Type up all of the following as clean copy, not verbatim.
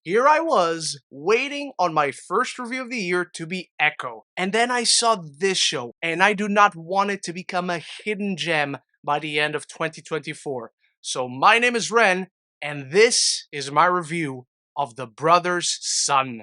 Here I was, waiting on my first review of the year to be Echo. And then I saw this show, and I do not want it to become a hidden gem by the end of 2024. So my name is Ren, and this is my review of The Brother's Sun.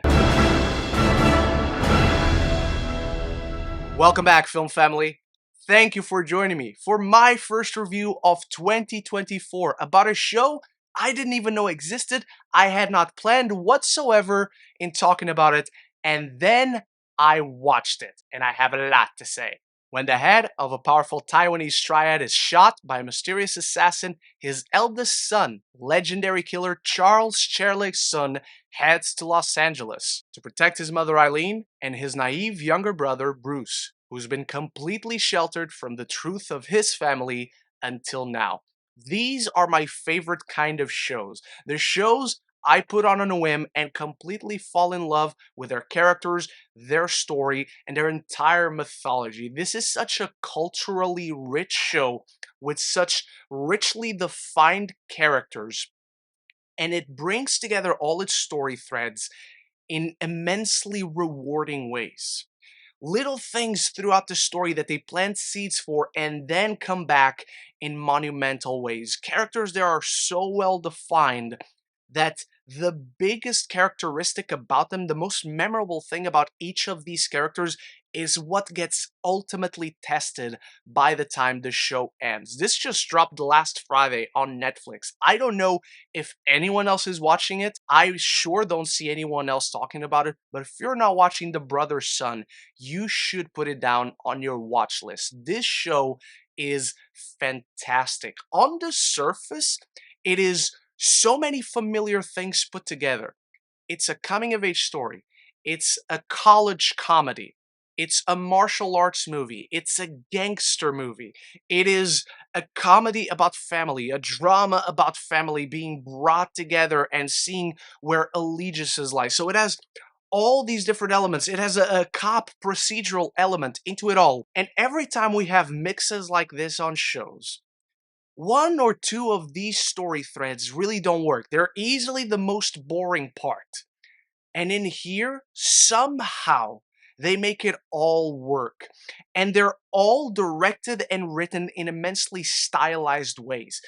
Welcome back, film family. Thank you for joining me for my first review of 2024 about a show I didn't even know existed. I had not planned whatsoever in talking about it, and then I watched it, and I have a lot to say. When the head of a powerful Taiwanese triad is shot by a mysterious assassin, his eldest son, legendary killer Charles Chairleg's son, heads to Los Angeles to protect his mother Eileen and his naive younger brother Bruce, who's been completely sheltered from the truth of his family until now. These are my favorite kind of shows. The shows I put on a whim and completely fall in love with their characters, their story, and their entire mythology. This is such a culturally rich show with such richly defined characters, and it brings together all its story threads in immensely rewarding ways. Little things throughout the story that they plant seeds for and then come back in monumental ways. Characters there are so well defined that the biggest characteristic about them, the most memorable thing about each of these characters, is what gets ultimately tested by the time the show ends. This just dropped last Friday on Netflix. I don't know if anyone else is watching it. I sure don't see anyone else talking about it, but if you're not watching The Brother's Sun, you should put it down on your watch list. This show is fantastic. On the surface, it is so many familiar things put together. It's a coming of age story. It's a college comedy. It's a martial arts movie. It's a gangster movie. It is a comedy about family, a drama about family being brought together and seeing where allegiances lie. So it has all these different elements. It has a cop procedural element into it all. And every time we have mixes like this on shows, one or two of these story threads really don't work. They're easily the most boring part. And in here, somehow, they make it all work. And they're all directed and written in immensely stylized ways.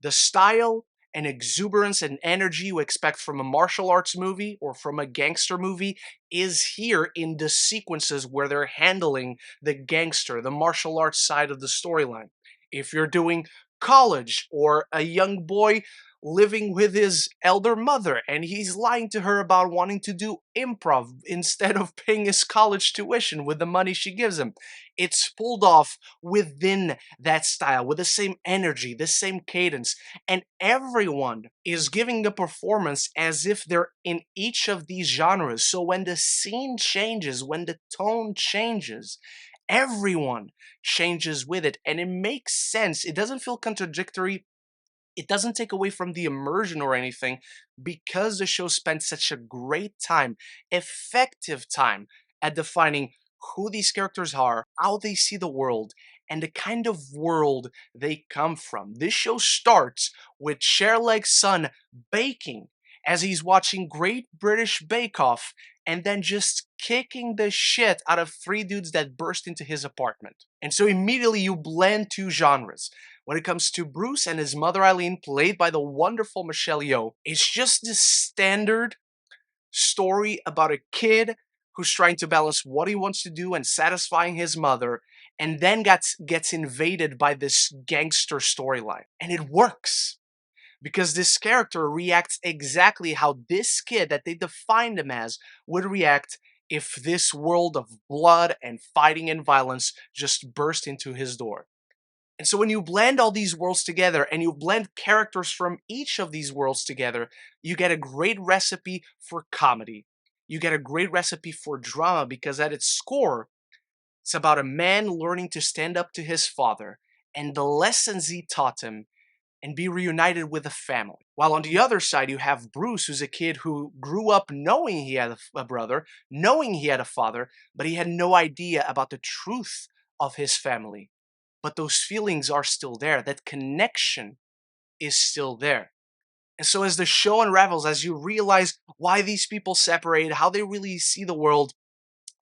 The style and exuberance and energy you expect from a martial arts movie or from a gangster movie is here in the sequences where they're handling the gangster, the martial arts side of the storyline. If you're doing college or a young boy living with his elder mother and he's lying to her about wanting to do improv instead of paying his college tuition with the money she gives him. It's pulled off within that style, with the same energy, the same cadence, and everyone is giving a performance as if they're in each of these genres. So when the scene changes, when the tone changes, everyone changes with it, and it makes sense. It doesn't feel contradictory. It doesn't take away from the immersion or anything, because the show spent such a great time, effective time, at defining who these characters are, how they see the world, and the kind of world they come from. This show starts with Chairleg's son baking as he's watching Great British Bake Off and then just kicking the shit out of three dudes that burst into his apartment. And so immediately you blend two genres. When it comes to Bruce and his mother Eileen, played by the wonderful Michelle Yeoh, it's just this standard story about a kid who's trying to balance what he wants to do and satisfying his mother, and then gets invaded by this gangster storyline. And it works, because this character reacts exactly how this kid that they defined him as would react if this world of blood and fighting and violence just burst into his door. And so when you blend all these worlds together and you blend characters from each of these worlds together, you get a great recipe for comedy. You get a great recipe for drama, because at its core, it's about a man learning to stand up to his father and the lessons he taught him and be reunited with a family. While on the other side, you have Bruce, who's a kid who grew up knowing he had a brother, knowing he had a father, but he had no idea about the truth of his family. But those feelings are still there. That connection is still there. And so as the show unravels, as you realize why these people separate, how they really see the world,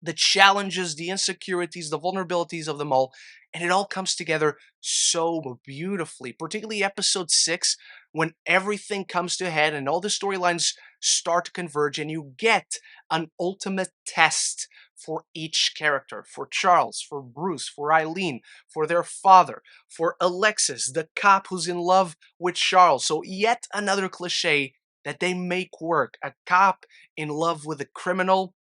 the challenges, the insecurities, the vulnerabilities of them all, and it all comes together so beautifully. Particularly episode 6, when everything comes to a head and all the storylines start to converge, and you get an ultimate test for each character, for Charles, for Bruce, for Eileen, for their father, for Alexis, the cop who's in love with Charles. So, yet another cliche that they make work. A cop in love with a criminal,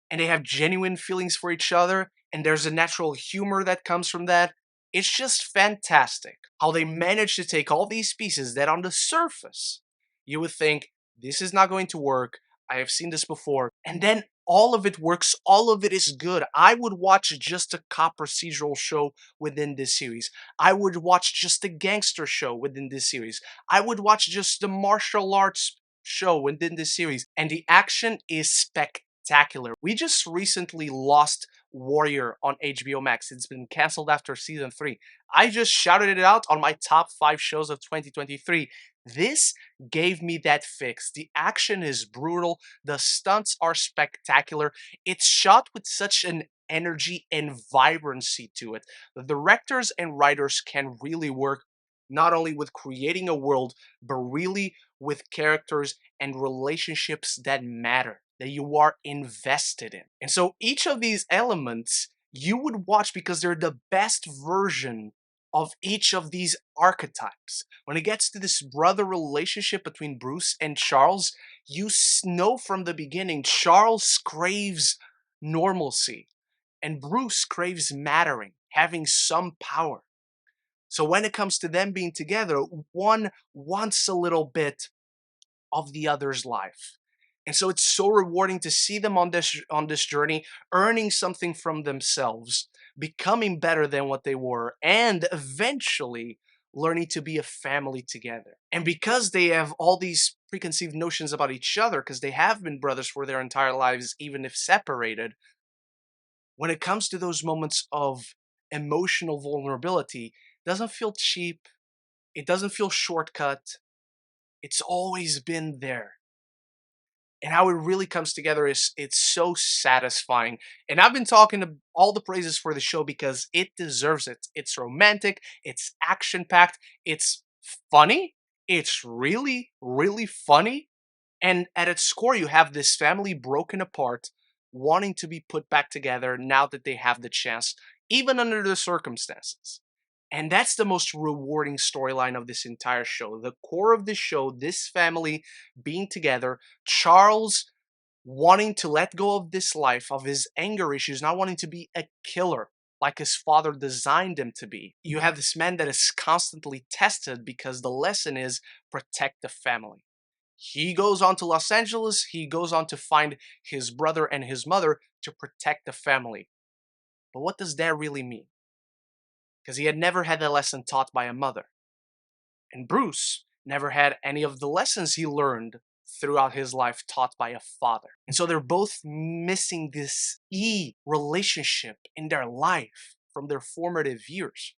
and they have genuine feelings for each other, and there's a natural humor that comes from that. It's just fantastic how they manage to take all these pieces that on the surface you would think this is not going to work. I have seen this before. And then all of it works, all of it is good. I would watch just a cop procedural show within this series. I would watch just a gangster show within this series. I would watch just the martial arts show within this series. And the action is spectacular. We just recently lost Warrior on HBO Max. It's been canceled after season 3. I just shouted it out on my top 5 shows of 2023. This gave me that fix. The action is brutal. The stunts are spectacular. It's shot with such an energy and vibrancy to it. The directors and writers can really work not only with creating a world, but really with characters and relationships that matter, that you are invested in. And so each of these elements you would watch because they're the best version of each of these archetypes. When it gets to this brother relationship between Bruce and Charles, you know from the beginning Charles craves normalcy and Bruce craves mattering, having some power. So when it comes to them being together, one wants a little bit of the other's life. And so it's so rewarding to see them on this journey, earning something from themselves, becoming better than what they were, and eventually learning to be a family together. And because they have all these preconceived notions about each other, because they have been brothers for their entire lives, even if separated, when it comes to those moments of emotional vulnerability, it doesn't feel cheap, it doesn't feel shortcut, it's always been there. And how it really comes together is it's so satisfying. And I've been talking to all the praises for the show because it deserves it. It's romantic, it's action packed, it's funny, it's really, really funny. And at its core, you have this family broken apart, wanting to be put back together now that they have the chance, even under the circumstances. And that's the most rewarding storyline of this entire show. The core of the show, this family being together, Charles wanting to let go of this life, of his anger issues, not wanting to be a killer like his father designed him to be. You have this man that is constantly tested because the lesson is protect the family. He goes on to Los Angeles, he goes on to find his brother and his mother to protect the family. But what does that really mean? Because he had never had a lesson taught by a mother. And Bruce never had any of the lessons he learned throughout his life taught by a father. And so they're both missing this relationship in their life from their formative years.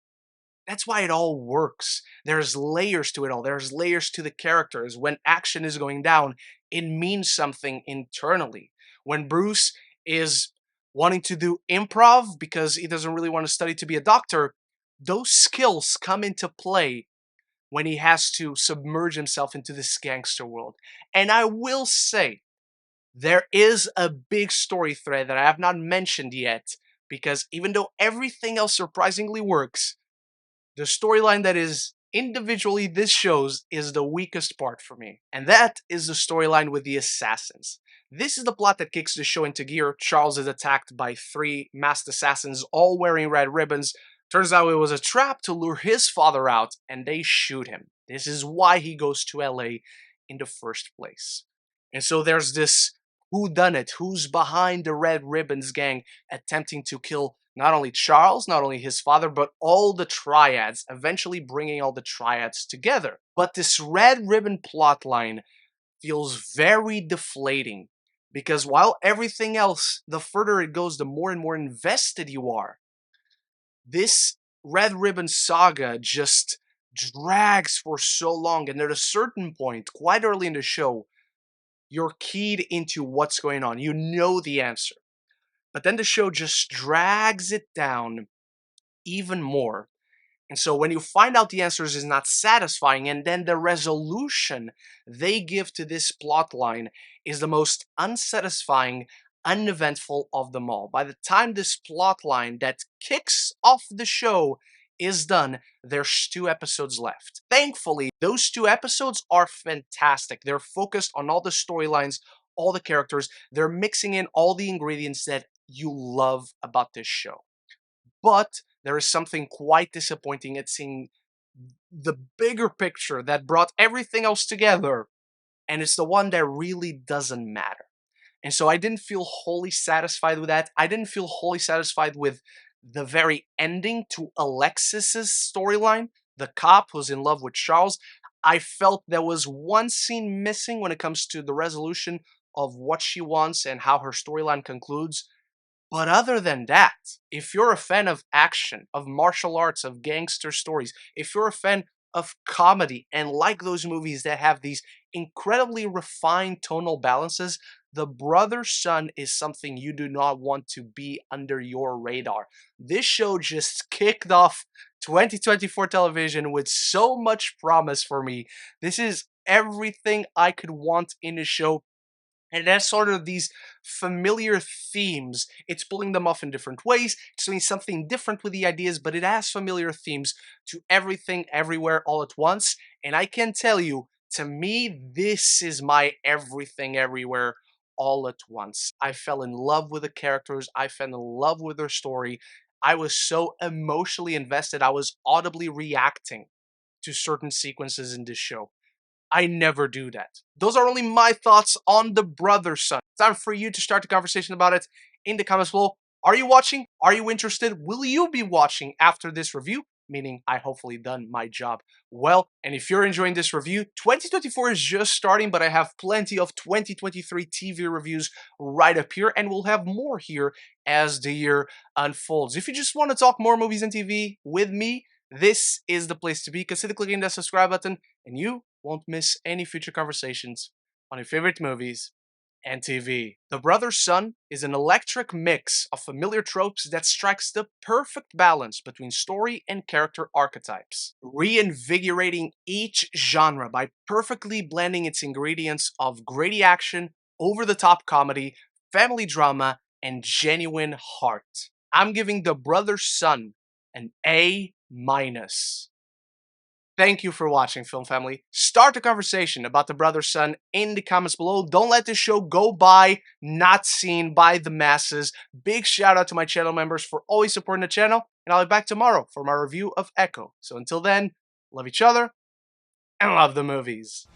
That's why it all works. There's layers to it all. There's layers to the characters. When action is going down, it means something internally. When Bruce is wanting to do improv because he doesn't really want to study to be a doctor, those skills come into play when he has to submerge himself into this gangster world. And I will say, there is a big story thread that I have not mentioned yet, because even though everything else surprisingly works, the storyline that is individually this show's is the weakest part for me. And that is the storyline with the assassins. This is the plot that kicks the show into gear. Charles is attacked by 3 masked assassins, all wearing red ribbons. Turns out it was a trap to lure his father out, and they shoot him. This is why he goes to LA in the first place. And so there's this whodunit, who's behind the Red Ribbons gang attempting to kill not only Charles, not only his father, but all the triads, eventually bringing all the triads together. But this Red Ribbon plotline feels very deflating, because while everything else, the further it goes, the more and more invested you are. This Red Ribbon saga just drags for so long, and at a certain point, quite early in the show, You're keyed into what's going on. You know the answer. But then the show just drags it down even more. And so when you find out the answers is not satisfying, and then the resolution they give to this plot line is the most unsatisfying, uneventful of them all. By the time this plot line that kicks off the show is done, there's 2 episodes left. Thankfully, those 2 episodes are fantastic. They're focused on all the storylines, all the characters. They're mixing in all the ingredients that you love about this show. But there is something quite disappointing at seeing the bigger picture that brought everything else together, and it's the one that really doesn't matter. And so I didn't feel wholly satisfied with that. I didn't feel wholly satisfied with the very ending to Alexis's storyline, the cop who's in love with Charles. I felt there was one scene missing when it comes to the resolution of what she wants and how her storyline concludes. But other than that, if you're a fan of action, of martial arts, of gangster stories, if you're a fan of comedy and like those movies that have these incredibly refined tonal balances, The Brother's Son is something you do not want to be under your radar. This show just kicked off 2024 television with so much promise for me. This is everything I could want in a show, and that's sort of these familiar themes. It's pulling them off in different ways. It's doing something different with the ideas, but it has familiar themes to everything, everywhere, all at once. And I can tell you, to me, this is my everything, everywhere, all at once. I fell in love with the characters. I fell in love with their story. I was so emotionally invested. I was audibly reacting to certain sequences in this show. I never do that. Those are only my thoughts on The Brother's Son. It's time for you to start the conversation about it in the comments below. Are you watching? Are you interested? Will you be watching after this review? Meaning I hopefully done my job well. And if you're enjoying this review, 2024 is just starting, but I have plenty of 2023 TV reviews right up here, and we'll have more here as the year unfolds. If you just want to talk more movies and TV with me, this is the place to be. Consider clicking that subscribe button, and you won't miss any future conversations on your favorite movies and TV. The Brother's Son is an electric mix of familiar tropes that strikes the perfect balance between story and character archetypes, reinvigorating each genre by perfectly blending its ingredients of gritty action, over-the-top comedy, family drama, and genuine heart. I'm giving The Brother's Son an A-. Thank you for watching, Film Family. Start the conversation about The Brother's Son in the comments below. Don't let this show go by not seen by the masses. Big shout out to my channel members for always supporting the channel, and I'll be back tomorrow for my review of Echo. So until then, love each other and love the movies.